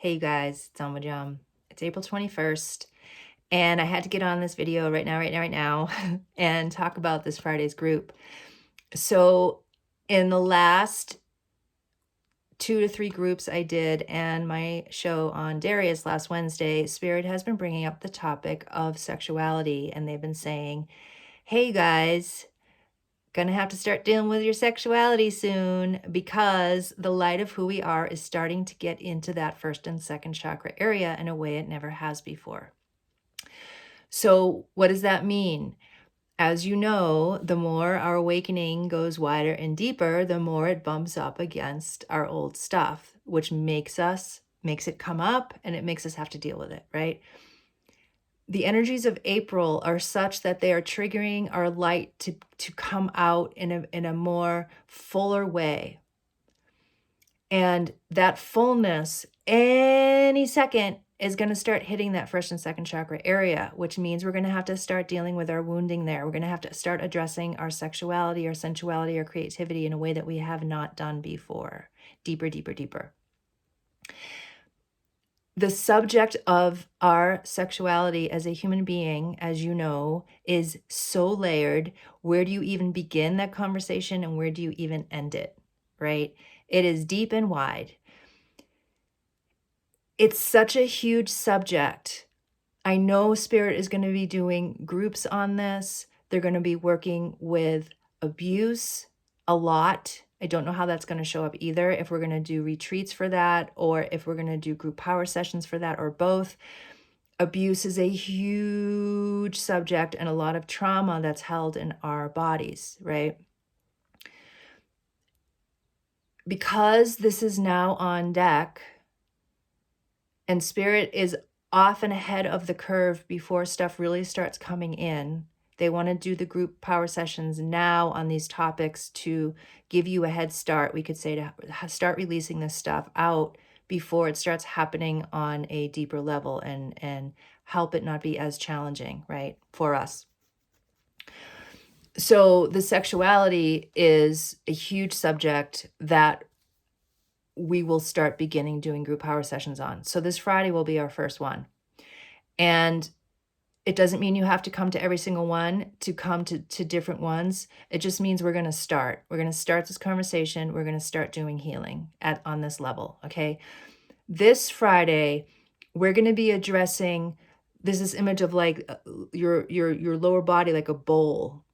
Hey guys, it's Jam. It's April 21st, and I had to get on this video right now, and talk about this Friday's group. So, in the last 2 to 3 groups I did and my show on Darius last Wednesday, Spirit has been bringing up the topic of sexuality, and they've been saying, hey guys, gonna have to start dealing with your sexuality soon because the light of who we are is starting to get into that first and second chakra area in a way it never has before. So what does that mean? As you know, the more our awakening goes wider and deeper, the more it bumps up against our old stuff, which makes it come up, and it makes us have to deal with it, right? The energies of April are such that they are triggering our light to come out in a more fuller way. And that fullness, any second, is going to start hitting that first and second chakra area, which means we're going to have to start dealing with our wounding there. We're going to have to start addressing our sexuality, our sensuality, our creativity in a way that we have not done before. Deeper, deeper, deeper. The subject of our sexuality as a human being, as you know, is so layered. Where do you even begin that conversation and where do you even end it, right? It is deep and wide. It's such a huge subject. I know Spirit is going to be doing groups on this. They're going to be working with abuse a lot. I don't know how that's going to show up either, if we're going to do retreats for that, or if we're going to do group power sessions for that, or both. Abuse is a huge subject and a lot of trauma that's held in our bodies, right? Because this is now on deck, and Spirit is often ahead of the curve before stuff really starts coming in. They want to do the group power sessions now on these topics to give you a head start, we could say, to start releasing this stuff out before it starts happening on a deeper level and help it not be as challenging, right, for us. So the sexuality is a huge subject that we will start beginning doing group power sessions on. So this Friday will be our first one. And it doesn't mean you have to come to every single one to come to different ones. It just means we're going to start. We're going to start this conversation. We're going to start doing healing on this level, okay? This Friday, we're going to be addressing this image of like your lower body like a bowl,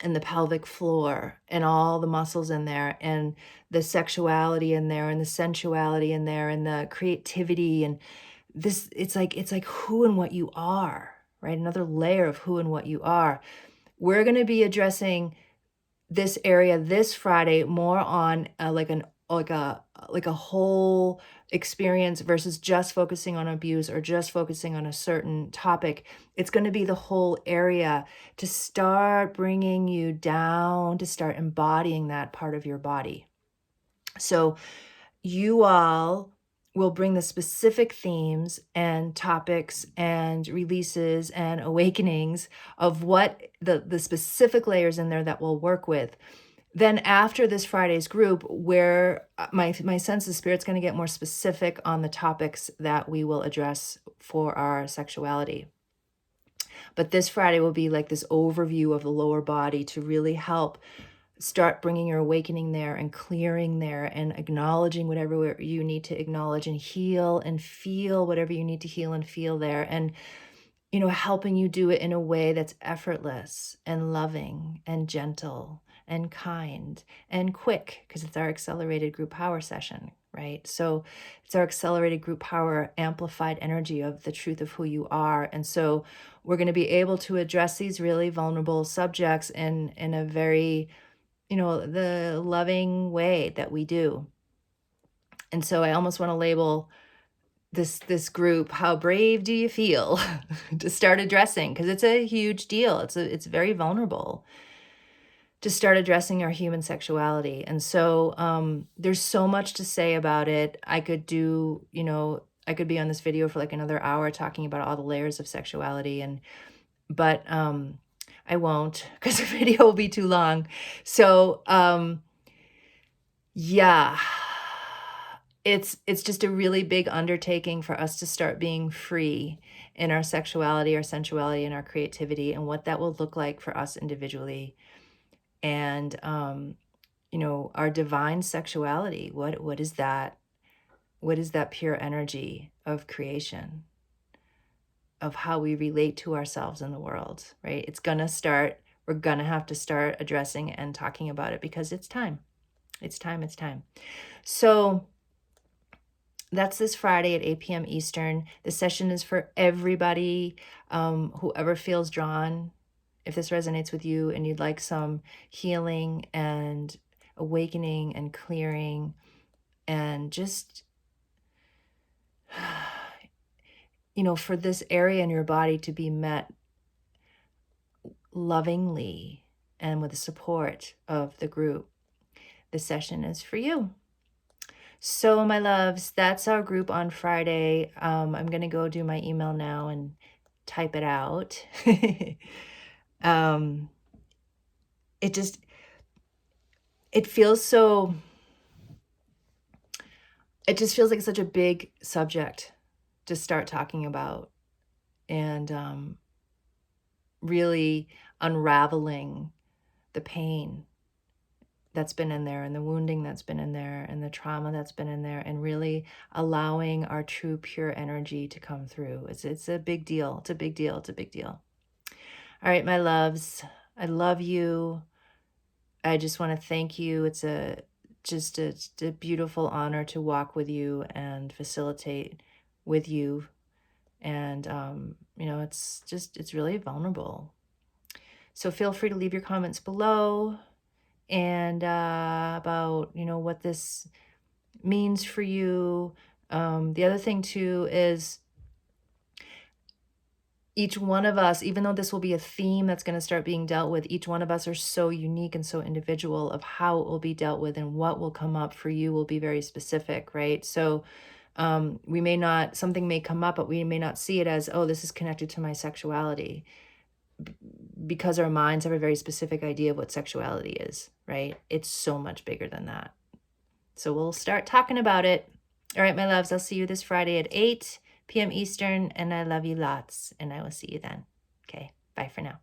and the pelvic floor and all the muscles in there and the sexuality in there and the sensuality in there and the creativity and this, it's like who and what you are, right? Another layer of who and what you are. We're going to be addressing this area this Friday more on like a whole experience versus just focusing on abuse or just focusing on a certain topic. It's going to be the whole area to start bringing you down, to start embodying that part of your body. So you all will bring the specific themes and topics and releases and awakenings of what the specific layers in there that we'll work with. Then after this Friday's group, where my sense of Spirit's going to get more specific on the topics that we will address for our sexuality. But this Friday will be like this overview of the lower body to really help start bringing your awakening there and clearing there and acknowledging whatever you need to acknowledge and heal and feel whatever you need to heal and feel there. And, you know, helping you do it in a way that's effortless and loving and gentle and kind and quick, because it's our accelerated group power session, right? So it's our accelerated group power amplified energy of the truth of who you are. And so we're going to be able to address these really vulnerable subjects in a very, you know, the loving way that we do. And so I almost want to label this group, how brave do you feel to start addressing? Because it's a huge deal. It's very vulnerable to start addressing our human sexuality. And so there's so much to say about it. I could do, you know, I could be on this video for like another hour talking about all the layers of sexuality, but I won't, because the video will be too long. So yeah, it's just a really big undertaking for us to start being free in our sexuality, our sensuality, and our creativity, and what that will look like for us individually. And you know, our divine sexuality, what is that? What is that pure energy of creation, of how we relate to ourselves in the world, right? It's gonna start, we're gonna have to start addressing and talking about it, because it's time. It's time, it's time. So that's this Friday at 8 p.m. Eastern. The session is for everybody, whoever feels drawn. If this resonates with you and you'd like some healing and awakening and clearing and just, you know, for this area in your body to be met lovingly and with the support of the group, the session is for you. So, my loves, that's our group on Friday. I'm going to go do my email now and type it out. um, it just, it feels so, it just feels like such a big subject to start talking about, and really unraveling the pain that's been in there, and the wounding that's been in there, and the trauma that's been in there, and really allowing our true pure energy to come through. It's a big deal. It's a big deal. It's a big deal. All right, my loves, I love you. I just want to thank you. It's just a beautiful honor to walk with you and facilitate with you. And you know, it's really vulnerable. So feel free to leave your comments below, and about, you know, what this means for you. The other thing too is, each one of us, even though this will be a theme that's going to start being dealt with, each one of us are so unique and so individual of how it will be dealt with, and what will come up for you will be very specific, right? So we may not, something may come up, but we may not see it as, oh, this is connected to my sexuality, because our minds have a very specific idea of what sexuality is, right? It's so much bigger than that. So we'll start talking about it. All right, my loves, I'll see you this Friday at 8 p.m. Eastern, and I love you lots, and I will see you then. Okay, bye for now.